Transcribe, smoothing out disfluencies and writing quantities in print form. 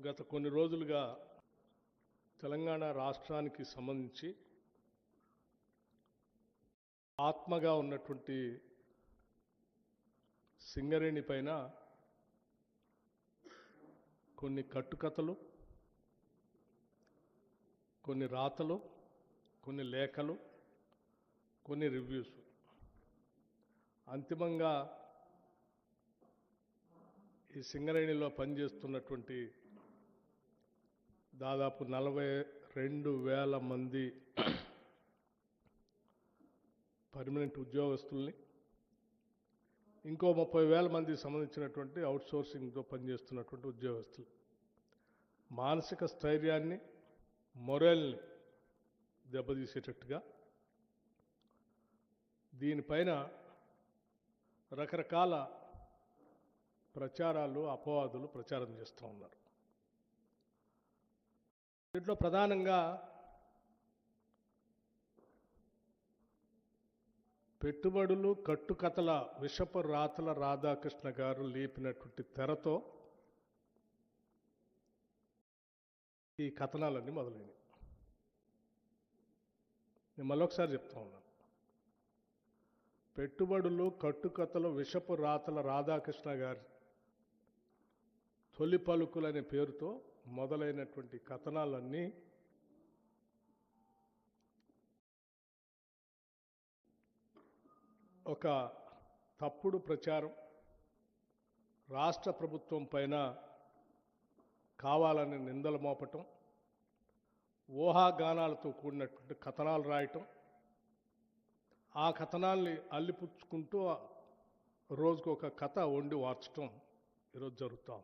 గత కొన్ని రోజులుగా తెలంగాణ రాష్ట్రానికి సంబంధించి ఆత్మగా ఉన్నటువంటి సింగరేణి పైన కొన్ని కట్టుకథలు, కొన్ని రాతలు, కొన్ని లేఖలు, కొన్ని రివ్యూస్, అంతిమంగా ఈ సింగరేణిలో పనిచేస్తున్నటువంటి దాదాపు 42,000 మంది పర్మనెంట్ ఉద్యోగస్తుల్ని, ఇంకో 30,000 మందికి సంబంధించినటువంటి అవుట్సోర్సింగ్తో పనిచేస్తున్నటువంటి ఉద్యోగస్తులు మానసిక స్థైర్యాన్ని, మొరల్ని దెబ్బతీసేటట్టుగా దీనిపైన రకరకాల ప్రచారాలు, అపవాదులు ప్రచారం చేస్తూ ఉన్నారు. దీంట్లో ప్రధానంగా పెట్టుబడులు, కట్టుకథల విషపు రాతల రాధాకృష్ణ గారు లేపినటువంటి తెరతో ఈ కథనాలన్నీ మొదలైనవి. నేను మళ్ళొకసారి చెప్తా ఉన్నాను. పెట్టుబడులు, కట్టుకథలు, విషపు రాతల రాధాకృష్ణ గారి తొలి పలుకులనే పేరుతో మొదలైనటువంటి కథనాలన్నీ ఒక తప్పుడు ప్రచారం, రాష్ట్ర ప్రభుత్వం పైన కావాలని నిందలు మోపటం, ఊహాగానాలతో కూడినటువంటి కథనాలు రాయటం, ఆ కథనాల్ని అల్లిపుచ్చుకుంటూ రోజుకొక కథ వండి వార్చటం ఈరోజు జరుగుతాం.